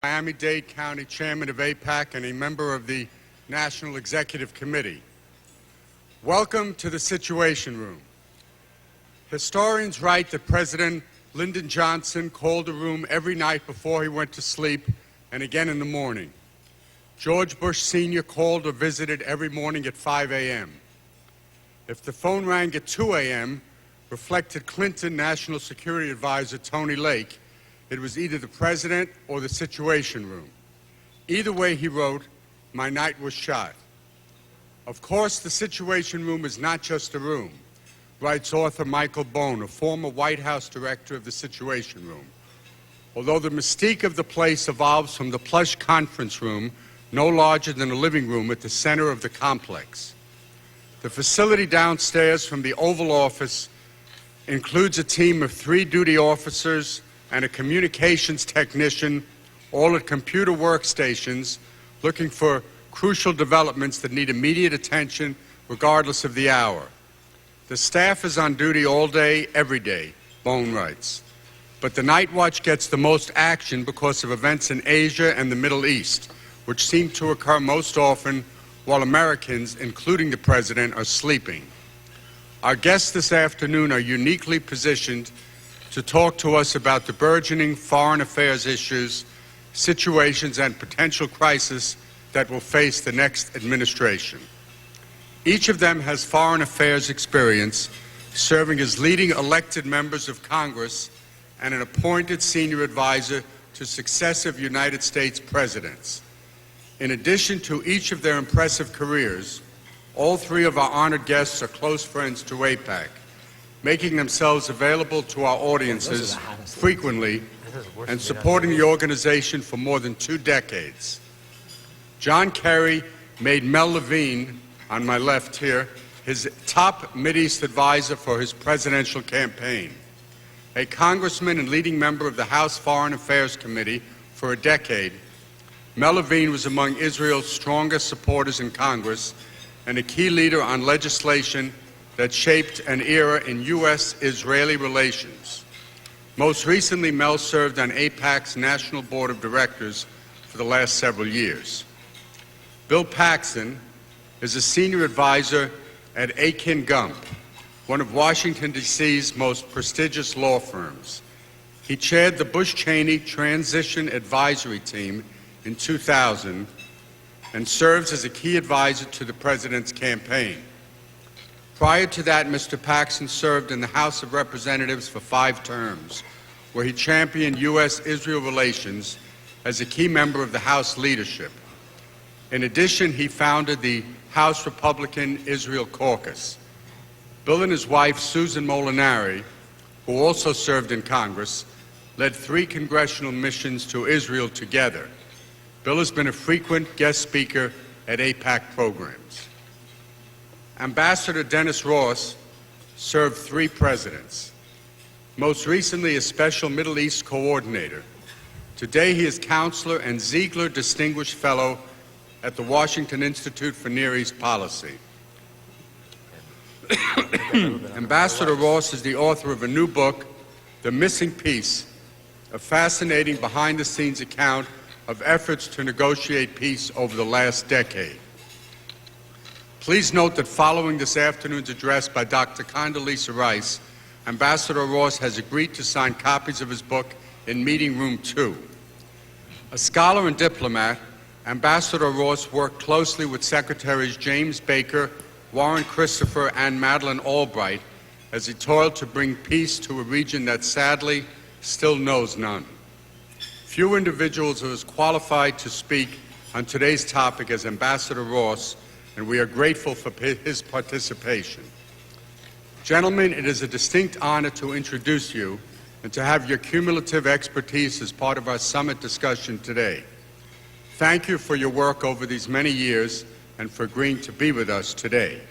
Miami-Dade County Chairman of AIPAC and a member of the National Executive Committee. Welcome to the Situation Room. Historians write that President Lyndon Johnson called the room every night before he went to sleep and again in the morning. George Bush Sr. called or visited every morning at 5 a.m. If the phone rang at 2 a.m., reflected Clinton National Security Advisor Tony Lake, it was either the President or the Situation Room. Either way, he wrote, my night was shot. Of course, the Situation Room is not just a room, writes author Michael Bone, a former White House director of the Situation Room. Although the mystique of the place evolves from the plush conference room, no larger than a living room at the center of the complex. The facility downstairs from the Oval Office includes a team of 3 duty officers and a communications technician, all at computer workstations, looking for crucial developments that need immediate attention regardless of the hour. The staff is on duty all day, every day, Bone writes. But the night watch gets the most action because of events in Asia and the Middle East, which seem to occur most often while Americans, including the President, are sleeping. Our guests this afternoon are uniquely positioned to talk to us about the burgeoning foreign affairs issues, situations, and potential crises that will face the next administration. Each of them has foreign affairs experience, serving as leading elected members of Congress and an appointed senior advisor to successive United States presidents. In addition to each of their impressive careers, all 3 of our honored guests are close friends to AIPAC, making themselves available to our audiences frequently and supporting the organization for more than 2 decades. John Kerry made Mel Levine, on my left here, his top Mideast advisor for his presidential campaign. A congressman and leading member of the House Foreign Affairs Committee for a decade, Mel Levine was among Israel's strongest supporters in Congress and a key leader on legislation that shaped an era in U.S.-Israeli relations. Most recently, Mel served on AIPAC's National Board of Directors for the last several years. Bill Paxon is a senior advisor at Akin Gump, one of Washington, D.C.'s most prestigious law firms. He chaired the Bush-Cheney Transition Advisory Team in 2000 and serves as a key advisor to the President's campaign. Prior to that, Mr. Paxon served in the House of Representatives for 5 terms, where he championed U.S.-Israel relations as a key member of the House leadership. In addition, he founded the House Republican Israel Caucus. Bill and his wife, Susan Molinari, who also served in Congress, led 3 congressional missions to Israel together. Bill has been a frequent guest speaker at AIPAC programs. Ambassador Dennis Ross served 3 presidents, most recently as Special Middle East Coordinator. Today he is Counselor and Ziegler Distinguished Fellow at the Washington Institute for Near East Policy. Ambassador Ross is the author of a new book, The Missing Piece, a fascinating behind-the-scenes account of efforts to negotiate peace over the last decade. Please note that following this afternoon's address by Dr. Condoleezza Rice, Ambassador Ross has agreed to sign copies of his book in Meeting Room 2. A scholar and diplomat, Ambassador Ross worked closely with Secretaries James Baker, Warren Christopher, and Madeleine Albright as he toiled to bring peace to a region that sadly still knows none. Few individuals are as qualified to speak on today's topic as Ambassador Ross, and we are grateful for his participation. Gentlemen, it is a distinct honor to introduce you and to have your cumulative expertise as part of our summit discussion today. Thank you for your work over these many years and for agreeing to be with us today.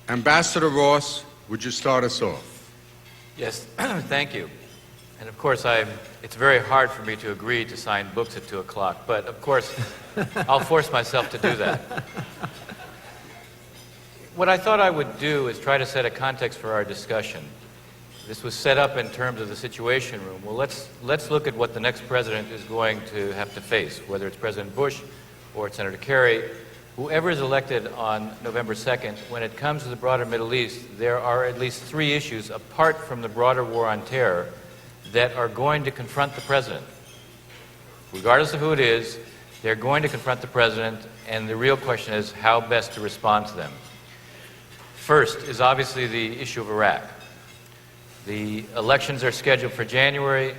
Ambassador Ross, would you start us off? Yes, thank you. And of course, it's very hard for me to agree to sign books at 2 o'clock, but of course, I'll force myself to do that. What I thought I would do is try to set a context for our discussion. This was set up in terms of the Situation Room. Well, let's look at what the next president is going to have to face, whether it's President Bush or it's Senator Kerry. Whoever is elected on November 2nd, when it comes to the broader Middle East, there are at least 3 issues, apart from the broader war on terror, that are going to confront the president. Regardless of who it is, they're going to confront the president, and the real question is how best to respond to them. First is obviously the issue of Iraq. The elections are scheduled for January.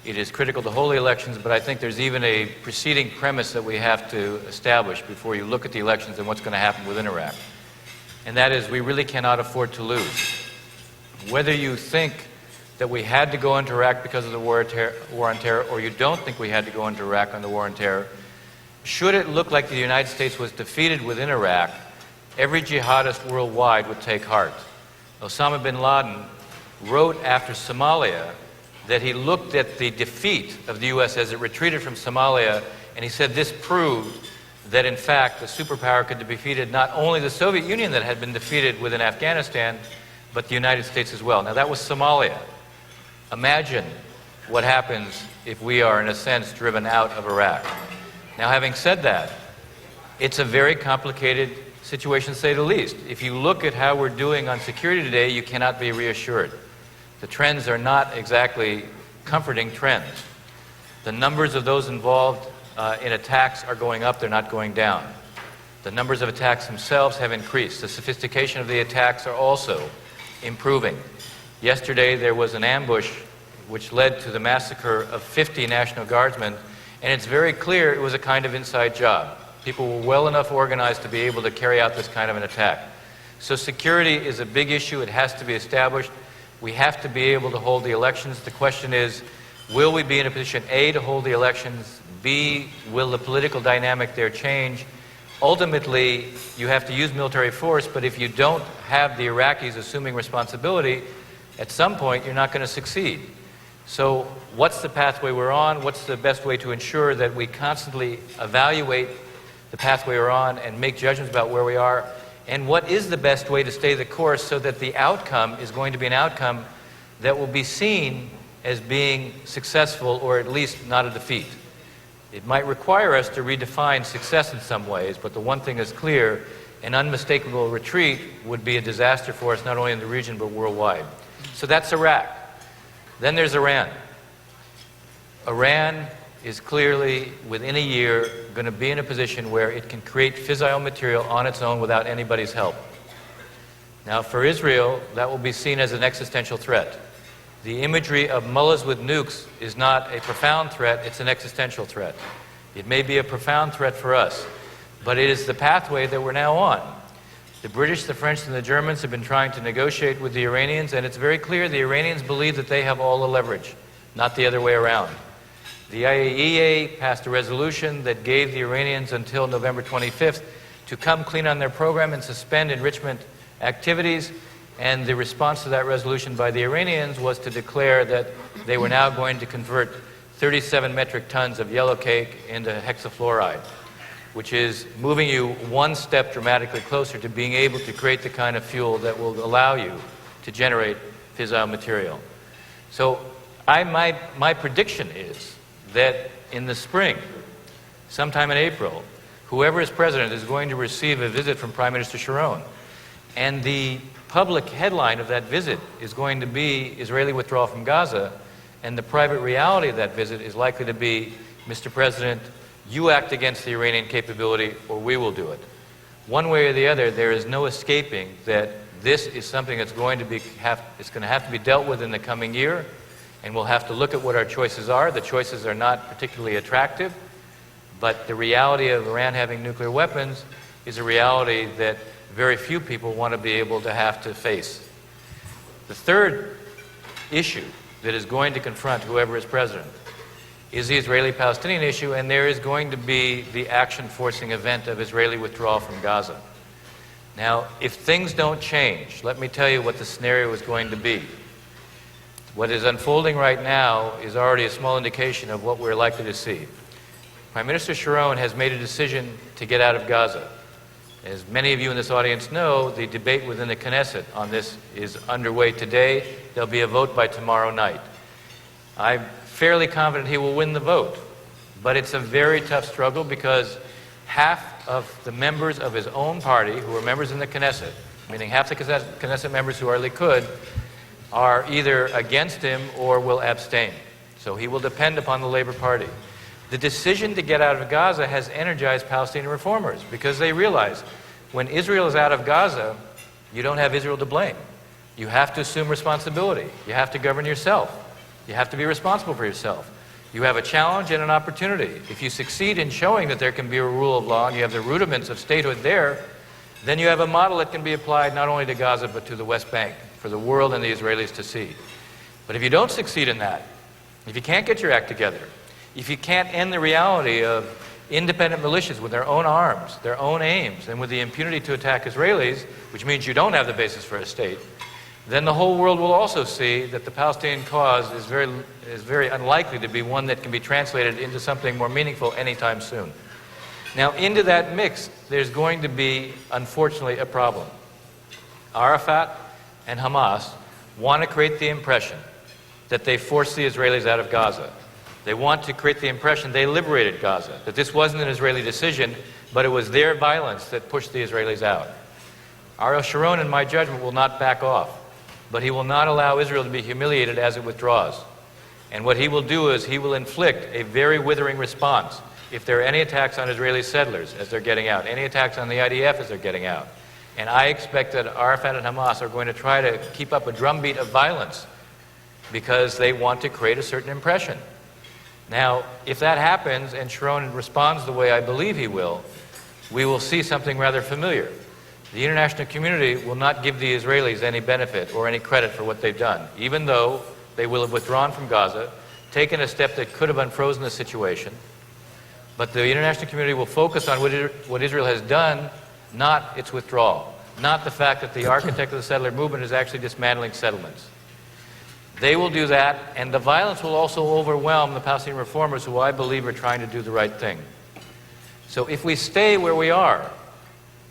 It is critical to hold the elections, but I think there's even a preceding premise that we have to establish before you look at the elections and what's going to happen within Iraq. And that is, we really cannot afford to lose. Whether you think that we had to go into Iraq because of the war on terror, or you don't think we had to go into Iraq on the war on terror, should it look like the United States was defeated within Iraq, every jihadist worldwide would take heart. Osama bin Laden wrote after Somalia that he looked at the defeat of the U.S. as it retreated from Somalia, and he said this proved that, in fact, the superpower could have defeated not only the Soviet Union that had been defeated within Afghanistan, but the United States as well. Now, that was Somalia. Imagine what happens if we are, in a sense, driven out of Iraq. Now, having said that, it's a very complicated situation, to say the least. If you look at how we're doing on security today, you cannot be reassured. The trends are not exactly comforting trends. The numbers of those involved in attacks are going up, they're not going down. The numbers of attacks themselves have increased. The sophistication of the attacks are also improving. Yesterday there was an ambush which led to the massacre of 50 National Guardsmen, and it's very clear it was a kind of inside job. People were well enough organized to be able to carry out this kind of an attack. So security is a big issue. It has to be established. We have to be able to hold the elections. The question is, will we be in a position, A, to hold the elections, B, will the political dynamic there change? Ultimately, you have to use military force, but if you don't have the Iraqis assuming responsibility, at some point you're not going to succeed. So what's the pathway we're on? What's the best way to ensure that we constantly evaluate the pathway we're on and make judgments about where we are? And what is the best way to stay the course so that the outcome is going to be an outcome that will be seen as being successful, or at least not a defeat? It might require us to redefine success in some ways, but the one thing is clear: an unmistakable retreat would be a disaster for us, not only in the region but worldwide. So that's Iraq. Then there's Iran. Iran is clearly, within a year, going to be in a position where it can create fissile material on its own without anybody's help. Now, for Israel, that will be seen as an existential threat. The imagery of mullahs with nukes is not a profound threat, it's an existential threat. It may be a profound threat for us, but it is the pathway that we're now on. The British, the French, and the Germans have been trying to negotiate with the Iranians, and it's very clear the Iranians believe that they have all the leverage, not the other way around. The IAEA passed a resolution that gave the Iranians until November 25th to come clean on their program and suspend enrichment activities, and the response to that resolution by the Iranians was to declare that they were now going to convert 37 metric tons of yellow cake into hexafluoride, which is moving you one step dramatically closer to being able to create the kind of fuel that will allow you to generate fissile material. So my prediction is that in the spring, sometime in April, whoever is president is going to receive a visit from Prime Minister Sharon. And the public headline of that visit is going to be Israeli withdrawal from Gaza, and the private reality of that visit is likely to be, Mr. President, you act against the Iranian capability or we will do it. One way or the other, there is no escaping that this is something that's going to have to be dealt with in the coming year, and we'll have to look at what our choices are. The choices are not particularly attractive, but the reality of Iran having nuclear weapons is a reality that very few people want to be able to have to face. The third issue that is going to confront whoever is president is the Israeli-Palestinian issue, and there is going to be the action-forcing event of Israeli withdrawal from Gaza. Now, if things don't change, let me tell you what the scenario is going to be. What is unfolding right now is already a small indication of what we're likely to see. Prime Minister Sharon has made a decision to get out of Gaza. As many of you in this audience know, the debate within the Knesset on this is underway today. There'll be a vote by tomorrow night. I'm fairly confident he will win the vote, but it's a very tough struggle because half of the members of his own party who are members in the Knesset, meaning half the Knesset members who are Likud, are either against him or will abstain. So he will depend upon the Labor Party. The decision to get out of Gaza has energized Palestinian reformers because they realize when Israel is out of Gaza, you don't have Israel to blame. You have to assume responsibility. You have to govern yourself. You have to be responsible for yourself. You have a challenge and an opportunity. If you succeed in showing that there can be a rule of law and you have the rudiments of statehood there, then you have a model that can be applied not only to Gaza but to the West Bank for the world and the Israelis to see. But if you don't succeed in that, if you can't get your act together, if you can't end the reality of independent militias with their own arms, their own aims, and with the impunity to attack Israelis, which means you don't have the basis for a state, then the whole world will also see that the Palestinian cause is very unlikely to be one that can be translated into something more meaningful anytime soon. Now, into that mix, there's going to be, unfortunately, a problem. Arafat and Hamas want to create the impression that they forced the Israelis out of Gaza. They want to create the impression they liberated Gaza, that this wasn't an Israeli decision, but it was their violence that pushed the Israelis out. Ariel Sharon, in my judgment, will not back off, but he will not allow Israel to be humiliated as it withdraws. And what he will do is he will inflict a very withering response if there are any attacks on Israeli settlers as they're getting out, any attacks on the IDF as they're getting out. And I expect that Arafat and Hamas are going to try to keep up a drumbeat of violence because they want to create a certain impression. Now, if that happens and Sharon responds the way I believe he will, we will see something rather familiar. The international community will not give the Israelis any benefit or any credit for what they've done, even though they will have withdrawn from Gaza, taken a step that could have unfrozen the situation. But the international community will focus on what Israel has done, not its withdrawal, not the fact that the architect of the settler movement is actually dismantling settlements. They will do that, and the violence will also overwhelm the Palestinian reformers who I believe are trying to do the right thing. So if we stay where we are,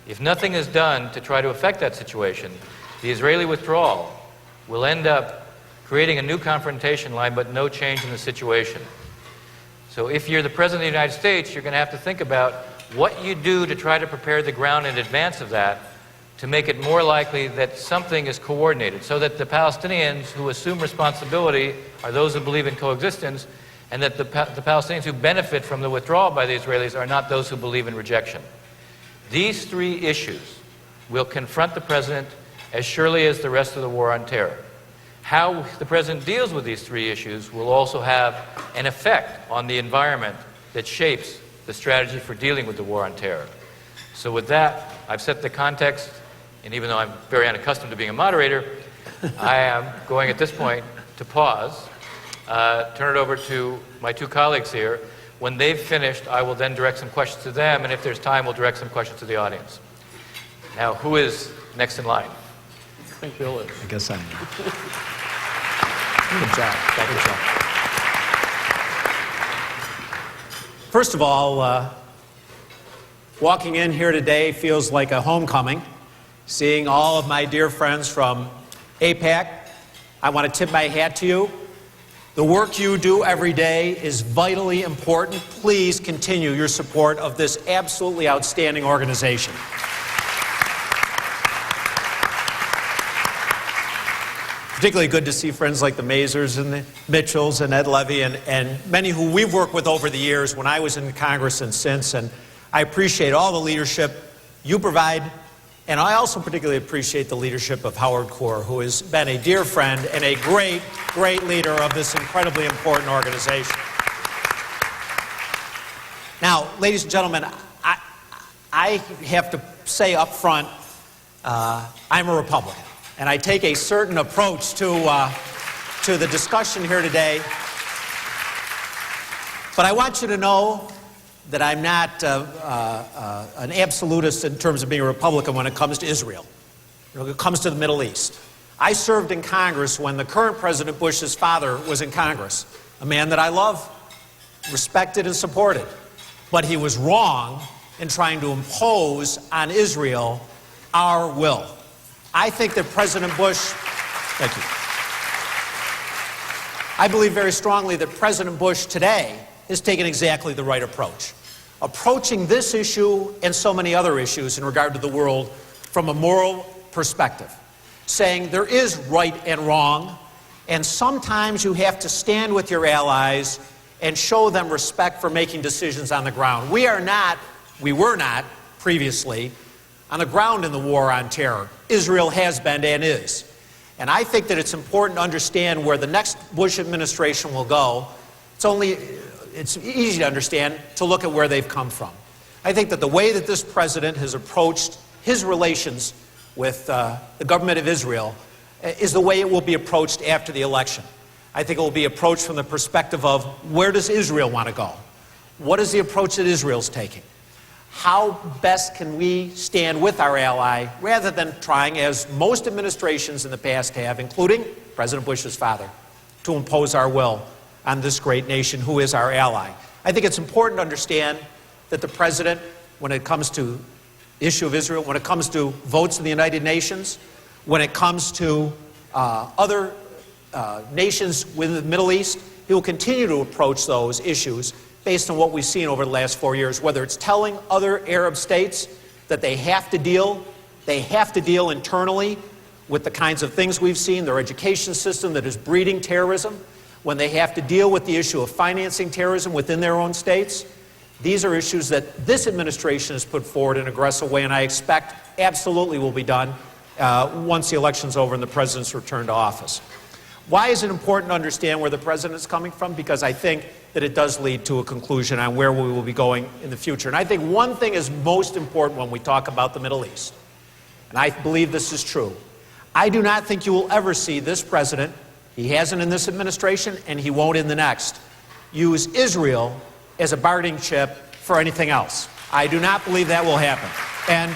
if nothing is done to try to affect that situation, the Israeli withdrawal will end up creating a new confrontation line but no change in the situation. So if you're the President of the United States, you're going to have to think about what you do to try to prepare the ground in advance of that to make it more likely that something is coordinated so that the Palestinians who assume responsibility are those who believe in coexistence and that the Palestinians who benefit from the withdrawal by the Israelis are not those who believe in rejection. These three issues will confront the President as surely as the rest of the war on terror. How the President deals with these three issues will also have an effect on the environment that shapes the strategy for dealing with the war on terror. So with that, I've set the context, and even though I'm very unaccustomed to being a moderator, I am going at this point to pause, turn it over to my two colleagues here. When they've finished, I will then direct some questions to them, and if there's time, we'll direct some questions to the audience. Now, who is next in line? I think Bill is. I guess I'm. Good job. Good job. First of all, walking in here today feels like a homecoming. Seeing all of my dear friends from AIPAC, I want to tip my hat to you. The work you do every day is vitally important. Please continue your support of this absolutely outstanding organization. Particularly good to see friends like the Mazers and the Mitchells and Ed Levy and many who we've worked with over the years when I was in Congress and since. And I appreciate all the leadership you provide. And I also particularly appreciate the leadership of Howard Kohr, who has been a dear friend and a great, great leader of this incredibly important organization. Now, ladies and gentlemen, I have to say up front, I'm a Republican. And I take a certain approach to the discussion here today. But I want you to know that I'm not an absolutist in terms of being a Republican when it comes to Israel, when it comes to the Middle East. I served in Congress when the current President Bush's father was in Congress, a man that I love, respected, and supported. But he was wrong in trying to impose on Israel our will. I think that President Bush, thank you. I believe very strongly that President Bush today has taken exactly the right approach. Approaching this issue and so many other issues in regard to the world from a moral perspective, saying there is right and wrong, and sometimes you have to stand with your allies and show them respect for making decisions on the ground. We were not previously on the ground in the war on terror. Israel has been and is. And I think that it's important to understand where the next Bush administration will go. It's easy to understand to look at where they've come from. I think that the way that this president has approached his relations with the government of Israel is the way it will be approached after the election. I think it will be approached from the perspective of where does Israel want to go? What is the approach that Israel's taking? How best can we stand with our ally rather than trying, as most administrations in the past have, including President Bush's father, to impose our will on this great nation who is our ally. I think it's important to understand that the president, when it comes to the issue of Israel, when it comes to votes in the United Nations, when it comes to other nations within the Middle East, he will continue to approach those issues based on what we've seen over the last 4 years, whether it's telling other Arab states that they have to deal internally with the kinds of things we've seen, their education system that is breeding terrorism, when they have to deal with the issue of financing terrorism within their own states. These are issues that this administration has put forward in an aggressive way, and I expect absolutely will be done once the election's over and the president's returned to office. Why is it important to understand where the president is coming from? Because I think that it does lead to a conclusion on where we will be going in the future. And I think one thing is most important when we talk about the Middle East, and I believe this is true. I do not think you will ever see this president, he hasn't in this administration and he won't in the next, use Israel as a bargaining chip for anything else. I do not believe that will happen. And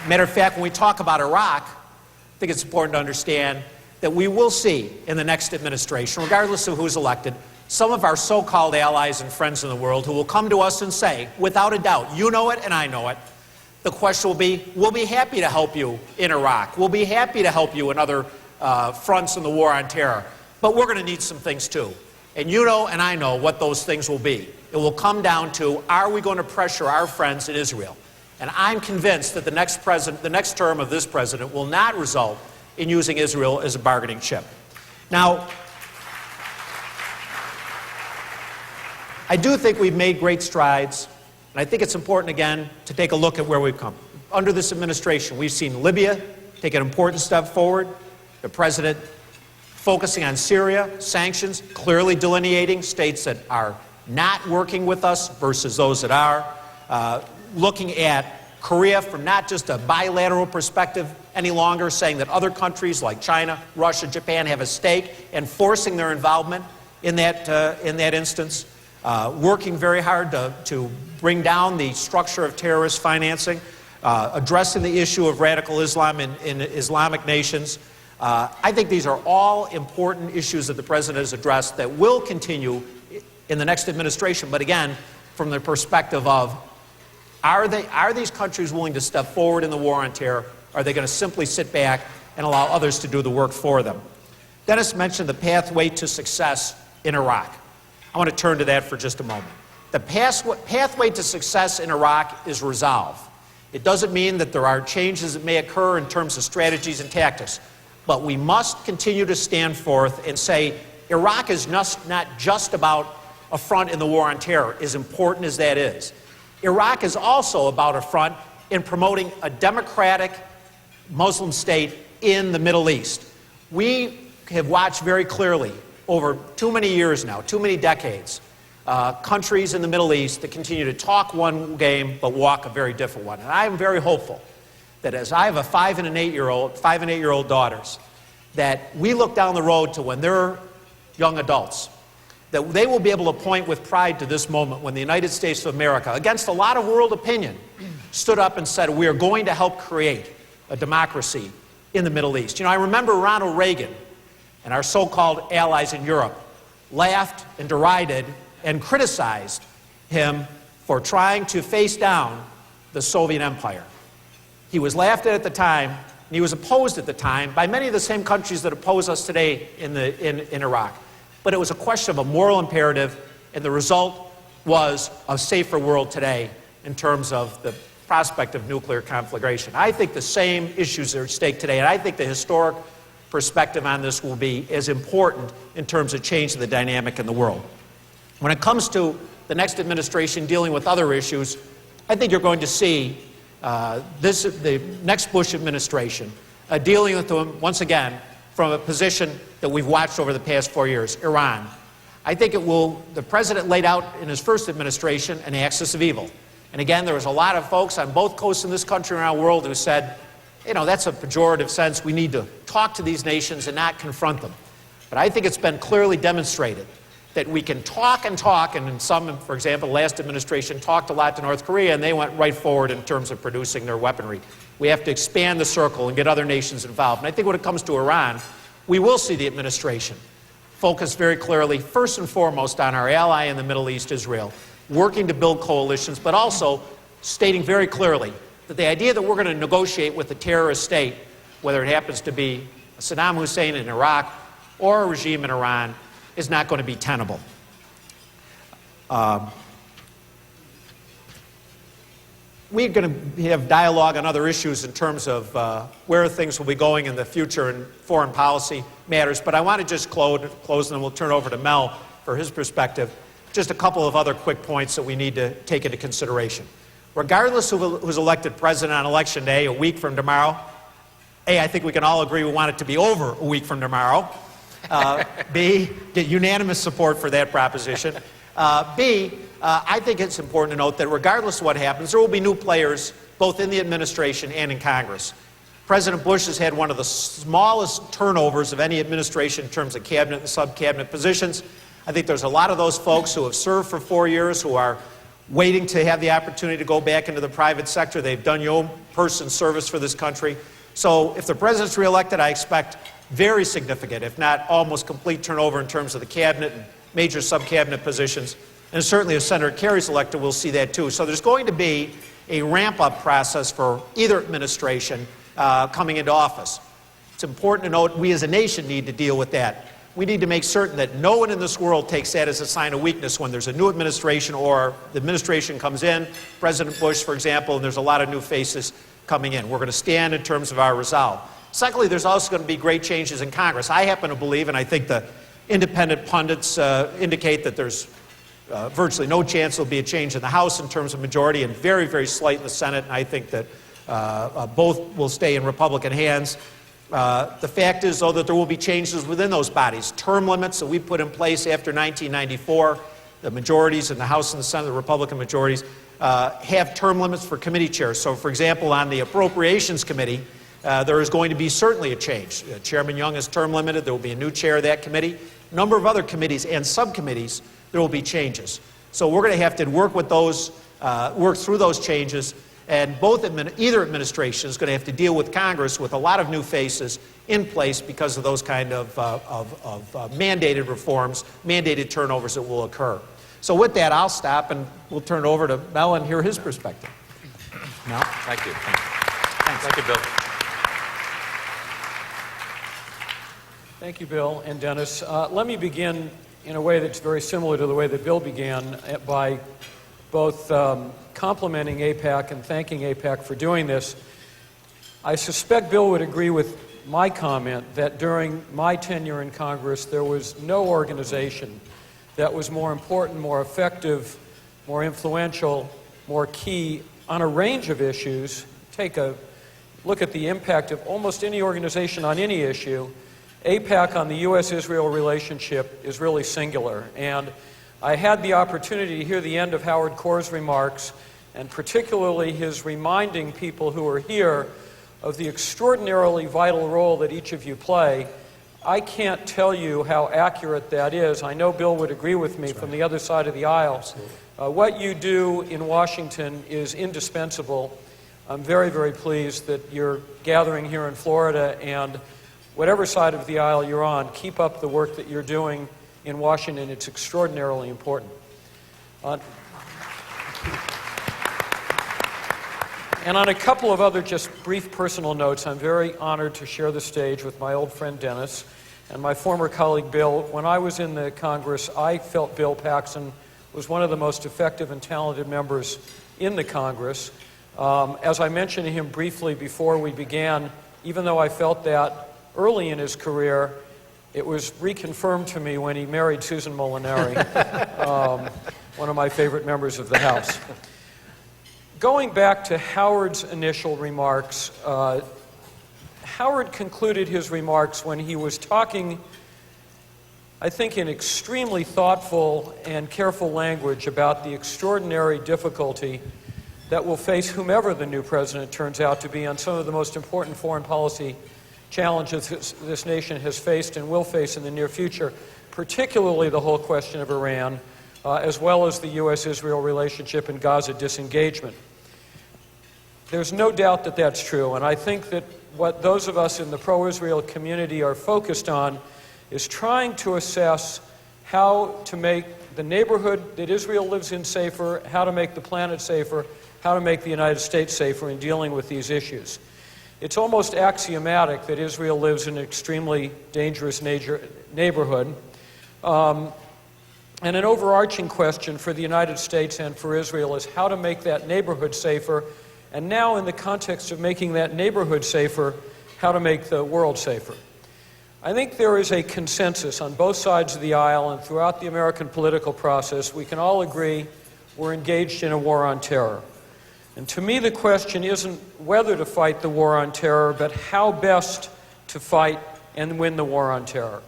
matter of fact, when we talk about Iraq, I think it's important to understand that we will see in the next administration, regardless of who's elected, some of our so-called allies and friends in the world who will come to us and say, without a doubt, you know it and I know it, the question will be, we'll be happy to help you in Iraq. We'll be happy to help you in other fronts in the war on terror. But we're going to need some things too. And you know and I know what those things will be. It will come down to, are we going to pressure our friends in Israel? And I'm convinced that the next term of this president will not result in using Israel as a bargaining chip. Now, I do think we've made great strides, and I think it's important, again, to take a look at where we've come. Under this administration, we've seen Libya take an important step forward. The president focusing on Syria, sanctions, clearly delineating states that are not working with us versus those that are. Looking at Korea from not just a bilateral perspective any longer, saying that other countries like China, Russia, Japan have a stake, and forcing their involvement in that instance. Working very hard to bring down the structure of terrorist financing, addressing the issue of radical Islam in Islamic nations. I think these are all important issues that the president has addressed that will continue in the next administration. But again, from the perspective of, are these countries willing to step forward in the war on terror? Are they going to simply sit back and allow others to do the work for them? Dennis mentioned the pathway to success in Iraq. I want to turn to that for just a moment. The pathway to success in Iraq is resolve. It doesn't mean that there are changes that may occur in terms of strategies and tactics, but we must continue to stand forth and say Iraq is not just about a front in the war on terror, as important as that is. Iraq is also about a front in promoting a democratic Muslim state in the Middle East. We have watched very clearly over too many years now, too many decades, countries in the Middle East that continue to talk one game but walk a very different one. And I am very hopeful that as I have a 5 and 8-year-old daughters, that we look down the road to when they're young adults, that they will be able to point with pride to this moment when the United States of America, against a lot of world opinion, stood up and said, we are going to help create a democracy in the Middle East. You know, I remember Ronald Reagan and our so-called allies in Europe laughed and derided and criticized him for trying to face down the Soviet Empire. He was laughed at the time, and he was opposed at the time by many of the same countries that oppose us today in Iraq. But it was a question of a moral imperative, and the result was a safer world today in terms of the prospect of nuclear conflagration. I think the same issues are at stake today, and I think the historic perspective on this will be as important in terms of changing the dynamic in the world. When it comes to the next administration dealing with other issues, I think you're going to see the next Bush administration dealing with them, once again, from a position that we've watched over the past 4 years, Iran. I think the president laid out in his first administration an axis of evil. And again, there was a lot of folks on both coasts in this country and around the world who said, you know, that's a pejorative sense. We need to talk to these nations and not confront them. But I think it's been clearly demonstrated that we can talk and talk, and in some, for example, the last administration talked a lot to North Korea, and they went right forward in terms of producing their weaponry. We have to expand the circle and get other nations involved. And I think when it comes to Iran, we will see the administration focus very clearly, first and foremost, on our ally in the Middle East, Israel, working to build coalitions, but also stating very clearly that the idea that we're going to negotiate with a terrorist state, whether it happens to be Saddam Hussein in Iraq or a regime in Iran, is not going to be tenable. We're going to have dialogue on other issues in terms of where things will be going in the future in foreign policy matters, but I want to just close and then we'll turn over to Mel for his perspective. Just a couple of other quick points that we need to take into consideration. Regardless of who's elected president on Election Day, a week from tomorrow, A, I think we can all agree we want it to be over a week from tomorrow. B, get unanimous support for that proposition. B, I think it's important to note that regardless of what happens, there will be new players both in the administration and in Congress. President Bush has had one of the smallest turnovers of any administration in terms of cabinet and sub-cabinet positions. I think there's a lot of those folks who have served for 4 years who are waiting to have the opportunity to go back into the private sector. They've done yeoman-person service for this country. So if the president's reelected, I expect very significant, if not almost complete turnover in terms of the cabinet and major sub-cabinet positions. And certainly if Senator Kerry's elected, we'll see that too. So there's going to be a ramp-up process for either administration coming into office. It's important to note we as a nation need to deal with that. We need to make certain that no one in this world takes that as a sign of weakness when there's a new administration or the administration comes in, President Bush, for example, and there's a lot of new faces coming in. We're going to stand in terms of our resolve. Secondly, there's also going to be great changes in Congress. I happen to believe, and I think the independent pundits indicate that there's virtually no chance there'll be a change in the House in terms of majority and very, very slight in the Senate, and I think that both will stay in Republican hands. The fact is, though, that there will be changes within those bodies. Term limits that we put in place after 1994, the majorities in the House and the Senate, the Republican majorities, have term limits for committee chairs. So, for example, on the Appropriations Committee, there is going to be certainly a change. Chairman Young is term limited. There will be a new chair of that committee. A number of other committees and subcommittees, there will be changes. So we're going to have to work with those, work through those changes. And either administration is going to have to deal with Congress with a lot of new faces in place because of those kind of mandated reforms, mandated turnovers that will occur. So with that, I'll stop and we'll turn it over to Mel and hear his perspective. Mel? Thank you. Thanks. Thank you, Bill. Thank you, Bill and Dennis. Let me begin in a way that's very similar to the way that Bill began by both complimenting AIPAC and thanking AIPAC for doing this. I suspect Bill would agree with my comment that during my tenure in Congress, there was no organization that was more important, more effective, more influential, more key on a range of issues. Take a look at the impact of almost any organization on any issue. AIPAC on the U.S.-Israel relationship is really singular. And I had the opportunity to hear the end of Howard Korr's remarks, and particularly his reminding people who are here of the extraordinarily vital role that each of you play. I can't tell you how accurate that is. I know Bill would agree with me from the other side of the aisle. What you do in Washington is indispensable. I'm very, very pleased that you're gathering here in Florida, and whatever side of the aisle you're on, keep up the work that you're doing in Washington. It's extraordinarily important. And on a couple of other just brief personal notes, I'm very honored to share the stage with my old friend Dennis and my former colleague Bill. When I was in the Congress, I felt Bill Paxon was one of the most effective and talented members in the Congress. As I mentioned to him briefly before we began, even though I felt that early in his career, it was reconfirmed to me when he married Susan Molinari, one of my favorite members of the House. Going back to Howard's initial remarks, Howard concluded his remarks when he was talking, I think, in extremely thoughtful and careful language about the extraordinary difficulty that will face whomever the new president turns out to be on some of the most important foreign policy challenges this nation has faced and will face in the near future, particularly the whole question of Iran, as well as the U.S.-Israel relationship and Gaza disengagement. There's no doubt that that's true, and I think that what those of us in the pro-Israel community are focused on is trying to assess how to make the neighborhood that Israel lives in safer, how to make the planet safer, how to make the United States safer in dealing with these issues. It's almost axiomatic that Israel lives in an extremely dangerous neighborhood. And an overarching question for the United States and for Israel is how to make that neighborhood safer, and now in the context of making that neighborhood safer, how to make the world safer. I think there is a consensus on both sides of the aisle and throughout the American political process. We can all agree we're engaged in a war on terror. And to me, the question isn't whether to fight the war on terror, but how best to fight and win the war on terror.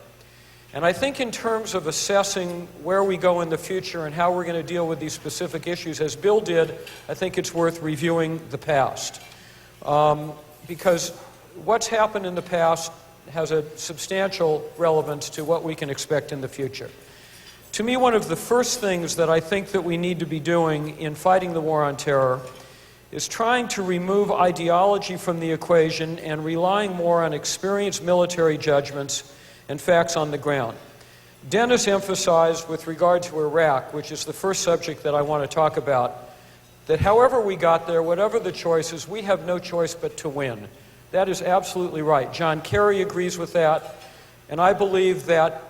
And I think in terms of assessing where we go in the future and how we're going to deal with these specific issues, as Bill did, I think it's worth reviewing the past. Because what's happened in the past has a substantial relevance to what we can expect in the future. To me, one of the first things that I think that we need to be doing in fighting the war on terror is trying to remove ideology from the equation and relying more on experienced military judgments and facts on the ground. Dennis emphasized with regard to Iraq, which is the first subject that I want to talk about, that however we got there, whatever the choices, we have no choice but to win. That is absolutely right. John Kerry agrees with that, and I believe that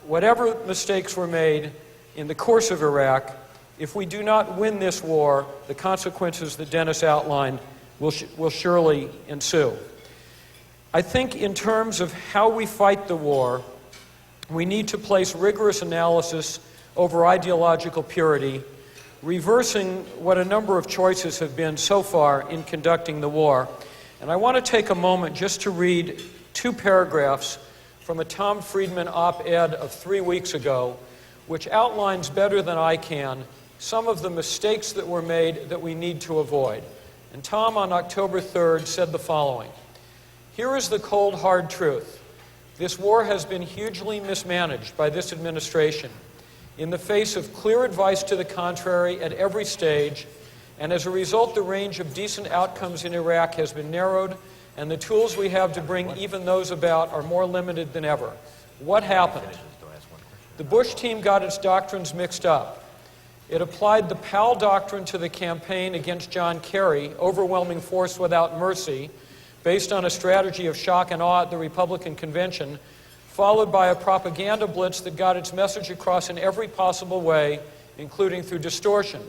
whatever mistakes were made in the course of Iraq, if we do not win this war, the consequences that Dennis outlined will surely ensue. I think in terms of how we fight the war, we need to place rigorous analysis over ideological purity, reversing what a number of choices have been so far in conducting the war. And I want to take a moment just to read 2 paragraphs from a Tom Friedman op-ed of 3 weeks ago, which outlines better than I can some of the mistakes that were made that we need to avoid. And Tom, on October 3rd, said the following: "Here is the cold, hard truth. This war has been hugely mismanaged by this administration in the face of clear advice to the contrary at every stage, and as a result, the range of decent outcomes in Iraq has been narrowed, and the tools we have to bring even those about are more limited than ever. What happened? The Bush team got its doctrines mixed up. It applied the Powell doctrine to the campaign against John Kerry, overwhelming force without mercy, based on a strategy of shock and awe at the Republican convention, followed by a propaganda blitz that got its message across in every possible way, including through distortion.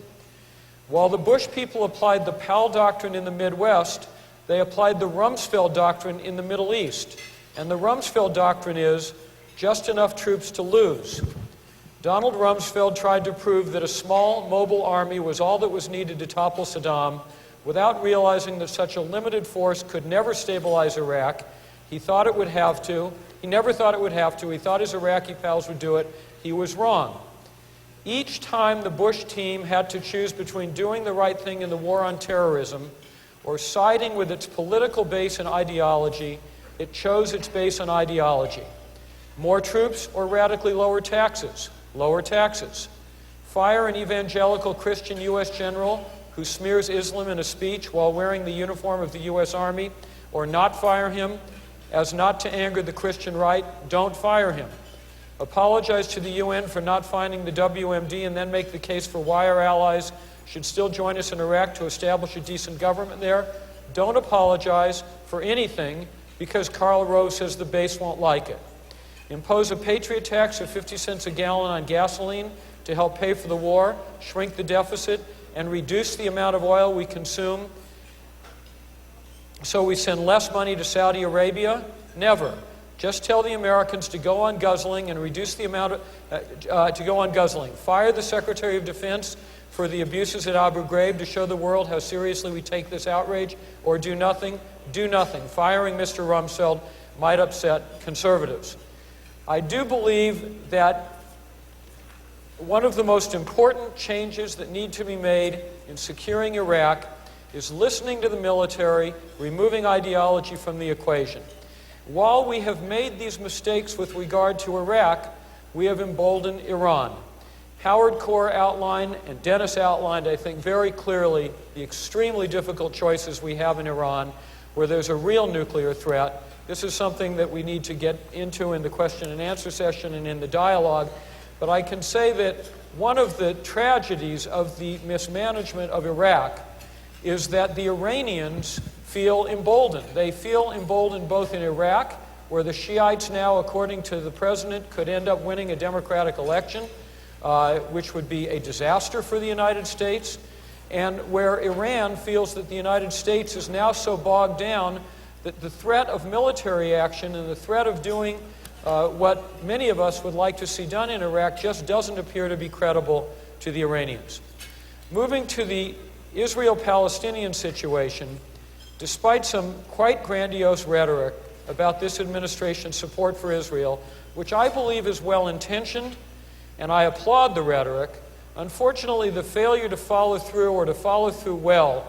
While the Bush people applied the Powell doctrine in the Midwest, they applied the Rumsfeld doctrine in the Middle East. And the Rumsfeld doctrine is just enough troops to lose. Donald Rumsfeld tried to prove that a small, mobile army was all that was needed to topple Saddam, without realizing that such a limited force could never stabilize Iraq. He thought it would have to. He never thought it would have to. He thought his Iraqi pals would do it. He was wrong. Each time the Bush team had to choose between doing the right thing in the war on terrorism or siding with its political base and ideology, it chose its base and ideology. More troops or radically lower taxes? Lower taxes. Fire an evangelical Christian U.S. general who smears Islam in a speech while wearing the uniform of the U.S. Army, or not fire him as not to anger the Christian right? Don't fire him. apologize to the UN for not finding the WMD, and then make the case for why our allies should still join us in Iraq to establish a decent government there. Don't apologize for anything because Karl Rove says the base won't like it. Impose a patriot tax of 50 cents a gallon on gasoline to help pay for the war, shrink the deficit, and reduce the amount of oil we consume so we send less money to Saudi Arabia? Never. Just tell the Americans to go on guzzling and reduce the amount to go on guzzling. Fire the Secretary of Defense for the abuses at Abu Ghraib to show the world how seriously we take this outrage, or do nothing. Do nothing. Firing Mr. Rumsfeld might upset conservatives. I do believe that one of the most important changes that need to be made in securing Iraq is listening to the military, removing ideology from the equation. While we have made these mistakes with regard to Iraq, we have emboldened Iran. Howard Corr outlined, and Dennis outlined, I think, very clearly the extremely difficult choices we have in Iran, where there's a real nuclear threat. This is something that we need to get into in the question and answer session and in the dialogue. But I can say that one of the tragedies of the mismanagement of Iraq is that the Iranians feel emboldened. They feel emboldened both in Iraq, where the Shiites now, according to the president, could end up winning a democratic election, which would be a disaster for the United States, and where Iran feels that the United States is now so bogged down that the threat of military action and the threat of doing what many of us would like to see done in Iraq just doesn't appear to be credible to the Iranians. Moving to the Israel-Palestinian situation, despite some quite grandiose rhetoric about this administration's support for Israel, which I believe is well-intentioned, and I applaud the rhetoric, unfortunately the failure to follow through, or to follow through well,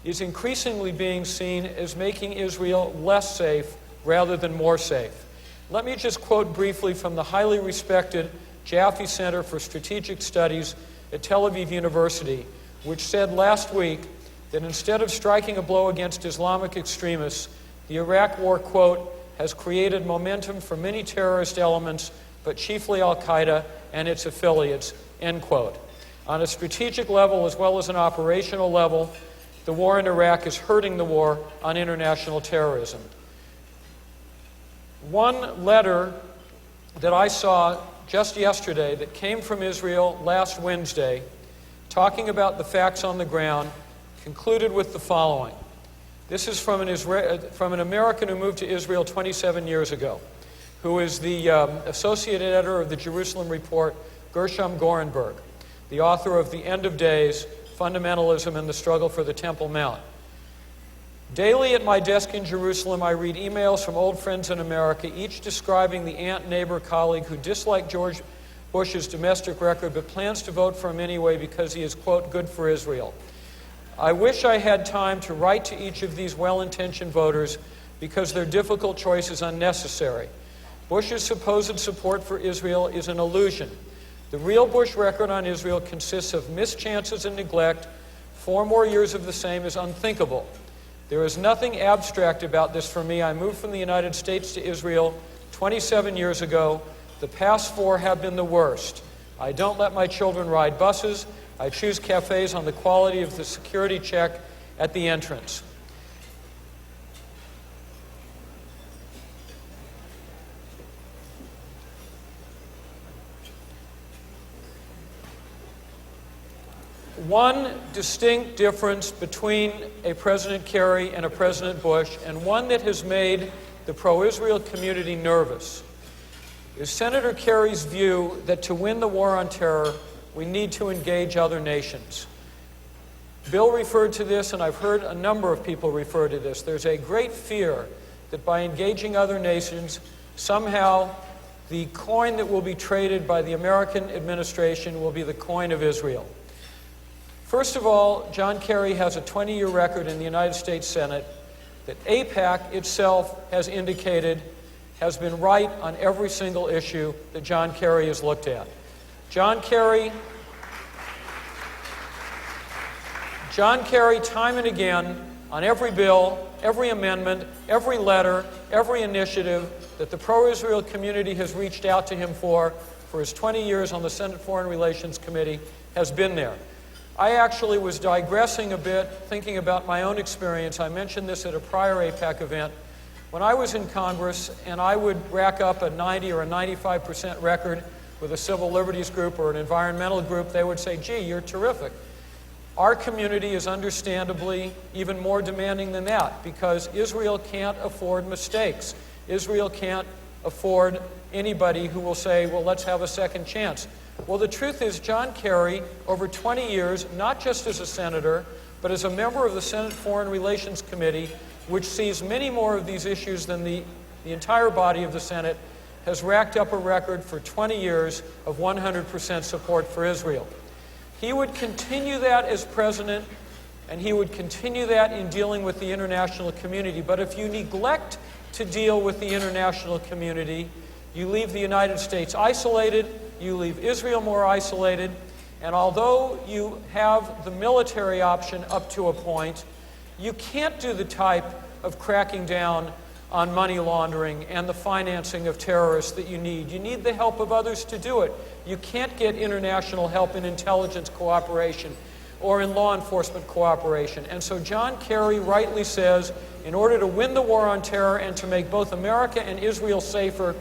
is increasingly being seen as making Israel less safe rather than more safe. Let me just quote briefly from the highly respected Jaffe Center for Strategic Studies at Tel Aviv University, which said last week that instead of striking a blow against Islamic extremists, the Iraq war, quote, has created momentum for many terrorist elements, but chiefly Al-Qaeda and its affiliates, end quote. On a strategic level as well as an operational level, the war in Iraq is hurting the war on international terrorism. One letter that I saw just yesterday that came from Israel last Wednesday, talking about the facts on the ground, concluded with the following. This is from an American who moved to Israel 27 years ago, who is the associate editor of the Jerusalem Report, Gershom Gorenberg, the author of The End of Days, Fundamentalism and the Struggle for the Temple Mount. Daily at my desk in Jerusalem, I read emails from old friends in America, each describing the aunt, neighbor, colleague who disliked George Bush's domestic record but plans to vote for him anyway because he is, quote, good for Israel. I wish I had time to write to each of these well-intentioned voters because their difficult choice is unnecessary. Bush's supposed support for Israel is an illusion. The real Bush record on Israel consists of missed chances and neglect. 4 more years of the same is unthinkable. There is nothing abstract about this for me. I moved from the United States to Israel 27 years ago. The past 4 have been the worst. I don't let my children ride buses. I choose cafes on the quality of the security check at the entrance. One distinct difference between a President Kerry and a President Bush, and one that has made the pro-Israel community nervous, is Senator Kerry's view that to win the war on terror, we need to engage other nations. Bill referred to this, and I've heard a number of people refer to this. There's a great fear that by engaging other nations, somehow the coin that will be traded by the American administration will be the coin of Israel. First of all, John Kerry has a 20-year record in the United States Senate that AIPAC itself has indicated has been right on every single issue that John Kerry has looked at. John Kerry, time and again, on every bill, every amendment, every letter, every initiative, that the pro-Israel community has reached out to him for his 20 years on the Senate Foreign Relations Committee has been there. I actually was digressing a bit, thinking about my own experience. I mentioned this at a prior AIPAC event. When I was in Congress and I would rack up a 90 or a 95% record with a civil liberties group or an environmental group, they would say, gee, you're terrific. Our community is understandably even more demanding than that because Israel can't afford mistakes. Israel can't afford anybody who will say, well, let's have a second chance. Well, the truth is John Kerry, over 20 years, not just as a senator, but as a member of the Senate Foreign Relations Committee, which sees many more of these issues than the entire body of the Senate, has racked up a record for 20 years of 100% support for Israel. He would continue that as president, and he would continue that in dealing with the international community. But if you neglect to deal with the international community, you leave the United States isolated, you leave Israel more isolated, and although you have the military option up to a point, you can't do the type of cracking down on money laundering and the financing of terrorists that you need. You need the help of others to do it. You can't get international help in intelligence cooperation or in law enforcement cooperation. And so John Kerry rightly says, in order to win the war on terror and to make both America and Israel safer,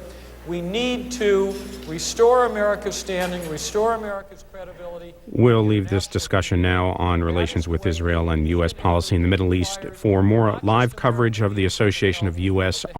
we need to restore America's standing, restore America's credibility. We'll leave this discussion now on relations with Israel and U.S. policy in the Middle East. For more live coverage of the Association of U.S.